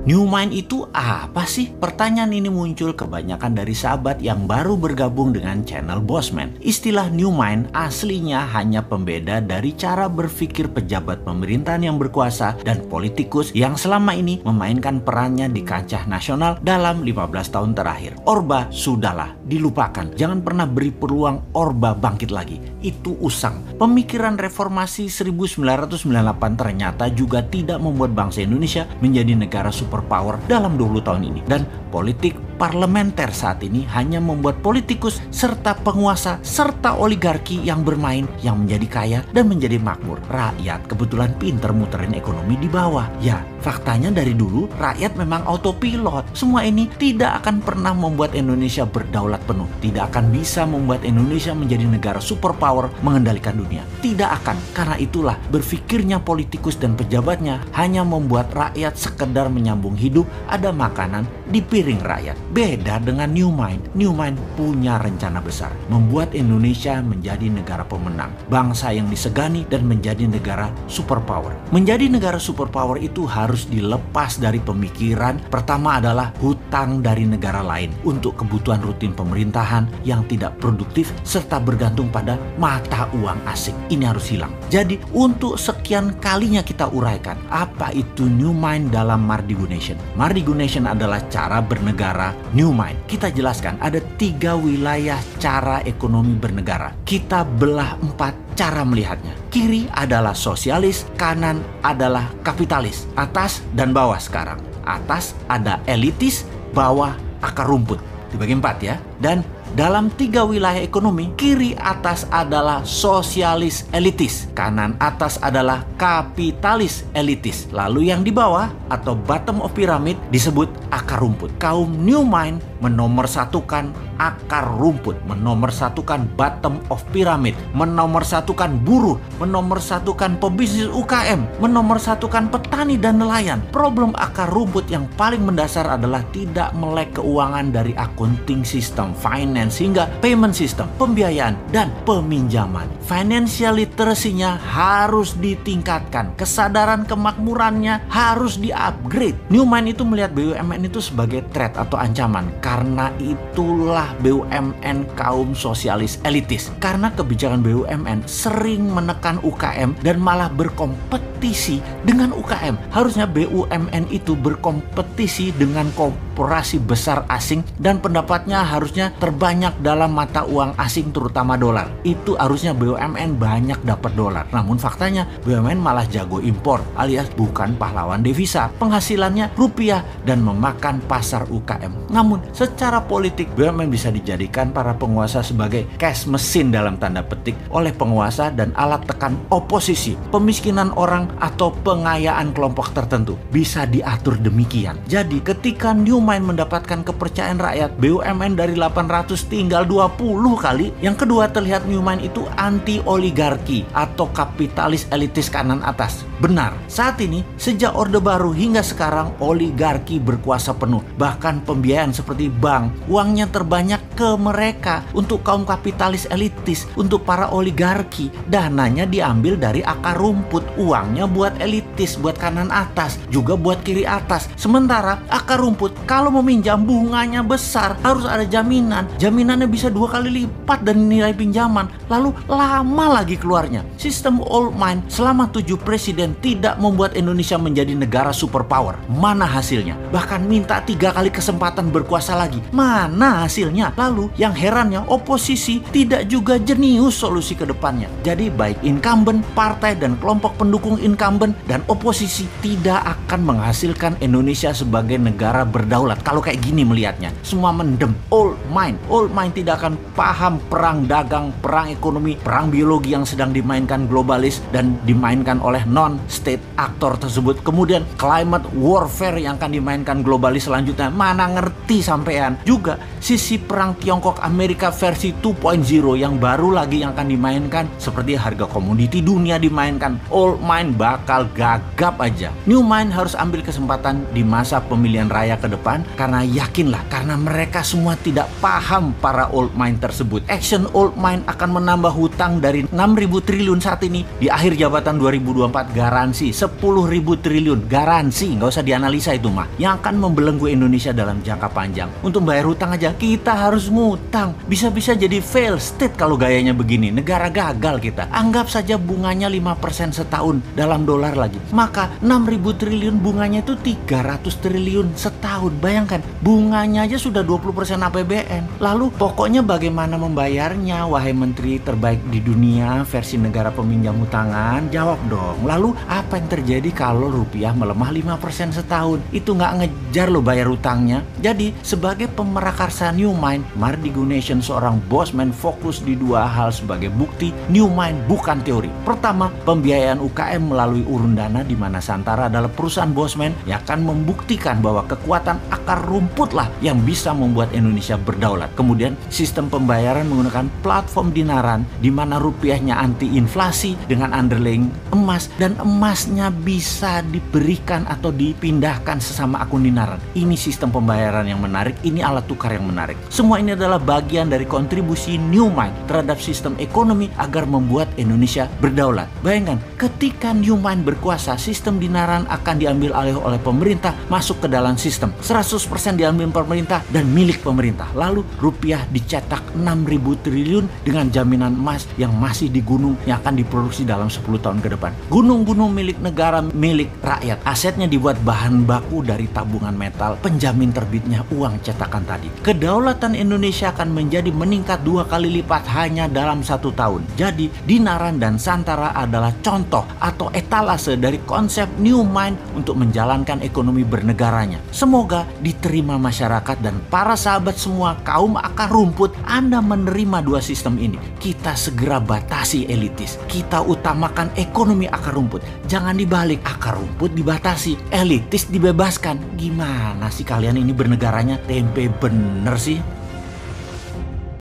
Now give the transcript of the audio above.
New mind itu apa sih? Pertanyaan ini muncul kebanyakan dari sahabat yang baru bergabung dengan channel Bossman. Istilah new mind aslinya hanya pembeda dari cara berpikir pejabat pemerintahan yang berkuasa dan politikus yang selama ini memainkan perannya di kancah nasional dalam 15 tahun terakhir. Orba sudahlah, dilupakan. Jangan pernah beri peluang Orba bangkit lagi. Itu usang. Pemikiran reformasi 1998 ternyata juga tidak membuat bangsa Indonesia menjadi negara superpower dalam 20 tahun ini. Dan politik parlementer saat ini hanya membuat politikus serta penguasa serta oligarki yang bermain yang menjadi kaya dan menjadi makmur. Rakyat kebetulan pinter muterin ekonomi di bawah. Ya, faktanya dari dulu rakyat memang autopilot. Semua ini tidak akan pernah membuat Indonesia berdaulat penuh. Tidak akan bisa membuat Indonesia menjadi negara superpower mengendalikan dunia. Tidak akan. Karena itulah berpikirnya politikus dan pejabatnya hanya membuat rakyat sekedar menyambung hidup, ada makanan di piring rakyat. Beda dengan New Mind. New Mind punya rencana besar, membuat Indonesia menjadi negara pemenang, bangsa yang disegani dan menjadi negara superpower. Menjadi negara superpower itu harus dilepas dari pemikiran pertama adalah hutang dari negara lain untuk kebutuhan rutin pemerintahan yang tidak produktif serta bergantung pada mata uang asing. Ini harus hilang. Jadi untuk sekian kalinya kita uraikan apa itu New Mind dalam Mardigu Nation. Mardigu Nation adalah cara bernegara New Mind. Kita jelaskan ada 3 wilayah cara ekonomi bernegara. Kita belah 4 cara melihatnya. Kiri adalah sosialis, kanan adalah kapitalis, atas dan bawah sekarang. Atas ada elitis, bawah akar rumput. Dibagi 4 ya. Dan dalam 3 wilayah ekonomi, kiri atas adalah sosialis elitis, kanan atas adalah kapitalis elitis. Lalu yang di bawah atau bottom of pyramid disebut akar rumput. Kaum New Mind menomorsatukan akar rumput, menomorsatukan bottom of pyramid, menomorsatukan buruh, menomorsatukan pebisnis UKM, menomorsatukan petani dan nelayan. Problem akar rumput yang paling mendasar adalah tidak melek keuangan dari accounting system, finance hingga payment system, pembiayaan dan peminjaman. Financial literacy-nya harus ditingkatkan, kesadaran kemakmurannya harus di-upgrade. New Mind itu melihat BUMN itu sebagai threat atau ancaman. Karena itulah BUMN kaum sosialis elitis. Karena kebijakan BUMN sering menekan UKM dan malah berkompetisi dengan UKM. Harusnya BUMN itu berkompetisi dengan korporasi besar asing dan pendapatnya harusnya terbanyak dalam mata uang asing terutama dolar. Itu harusnya BUMN banyak dapat dolar. Namun faktanya BUMN malah jago impor alias bukan pahlawan devisa. Penghasilannya rupiah dan memakan pasar UKM. Namun secara politik BUMN bisa dijadikan para penguasa sebagai cash mesin dalam tanda petik oleh penguasa dan alat tekan oposisi. Pemiskinan orang atau pengayaan kelompok tertentu bisa diatur demikian. Jadi ketika New Mind mendapatkan kepercayaan rakyat, BUMN dari 800 tinggal 20 kali. Yang kedua, terlihat New Mind itu anti oligarki atau kapitalis elitis kanan atas. Benar, saat ini sejak Orde Baru hingga sekarang oligarki berkuasa penuh. Bahkan pembiayaan seperti bank, uangnya terbanyak ke mereka. Untuk kaum kapitalis elitis, untuk para oligarki, dananya diambil dari akar rumput. Uangnya buat elitis, buat kanan atas, juga buat kiri atas. Sementara akar rumput kalau meminjam bunganya besar, harus ada jaminan. Jaminannya bisa 2 kali lipat dari nilai pinjaman. Lalu lama lagi keluarnya. Sistem old mind selama 7 presiden tidak membuat Indonesia menjadi negara superpower. Mana hasilnya? Bahkan minta 3 kali kesempatan berkuasa lagi. Mana hasilnya? Lalu yang herannya oposisi tidak juga jenius solusi ke depannya. Jadi baik incumbent, partai dan kelompok pendukung incumbent dan oposisi tidak akan menghasilkan Indonesia sebagai negara berdaulat. Kalau kayak gini melihatnya, semua mendem. Old mind tidak akan paham perang dagang, perang ekonomi, perang biologi yang sedang dimainkan globalis dan dimainkan oleh non-state aktor tersebut. Kemudian climate warfare yang akan dimainkan globalis selanjutnya, mana ngerti sampean. Juga sisi perang Tiongkok Amerika versi 2.0 yang baru lagi yang akan dimainkan, seperti harga komoditi dunia dimainkan. Old mind bakal gagap aja. New Mind harus ambil kesempatan di masa pemilihan raya ke depan, karena yakinlah, karena mereka semua tidak paham para old mind tersebut. Action old mind akan menambah hutang dari 6.000 triliun triliun saat ini, di akhir jabatan 2024 garansi 10.000 triliun, garansi, nggak usah dianalisa itu mah, yang akan membelenggu Indonesia dalam jangka panjang. Untuk bayar hutang aja kita harus ngutang, bisa-bisa jadi fail state kalau gayanya begini, negara gagal kita. Anggap saja bunganya 5% setahun dalam dolar lagi, maka 6.000 triliun bunganya itu 300 triliun setahun. Bayangkan, bunganya aja sudah 20% APBN. Lalu pokoknya bagaimana membayarnya, wahai menteri terbaik di dunia versi negara peminjam hutangan? Jawab dong. Lalu apa yang terjadi kalau rupiah melemah 5% setahun? Itu nggak ngejar lo bayar hutangnya. Jadi sebagai pemerakarsa New Mind, Mardi Gunasion seorang bosman fokus di dua hal sebagai bukti New Mind bukan teori. Pertama, pembiayaan UKM melalui urun dana, di mana Santara adalah perusahaan bosman yang akan membuktikan bahwa kekuatan akar rumput lah yang bisa membuat Indonesia berdaulat. Kemudian sistem pembayaran menggunakan platform dinaran, di mana rupiahnya anti inflasi dengan underlying emas, dan emasnya bisa diberikan atau dipindahkan sesama akun dinaran. Ini sistem pembayaran yang menarik, ini alat tukar yang menarik. Semua ini adalah bagian dari kontribusi New Mind terhadap sistem ekonomi agar membuat Indonesia berdaulat. Bayangkan, ketika New Mind berkuasa, sistem dinaran akan diambil alih oleh pemerintah, masuk ke dalam sistem 100% diambil pemerintah dan milik pemerintah. Lalu rupiah dicetak 6.000 triliun dengan jaminan emas yang masih di gunung yang akan diproduksi dalam 10 tahun ke depan. Gunung-gunung milik negara, milik rakyat. Asetnya dibuat bahan baku dari tabungan metal, penjamin terbitnya uang cetakan tadi. Kedaulatan Indonesia akan menjadi meningkat 2 kali lipat hanya dalam 1 tahun. Jadi dinaran dan Santara adalah contoh atau etalase dari konsep New Mind untuk menjalankan ekonomi bernegaranya. Semoga diterima masyarakat dan para sahabat semua kaum akar rumput. Anda menerima dua sistem ini. Kita segera batasi elitis. Kita utamakan ekonomi akar rumput. Jangan dibalik, akar rumput dibatasi, elitis dibebaskan. Gimana sih kalian ini bernegaranya? Tempe bener sih.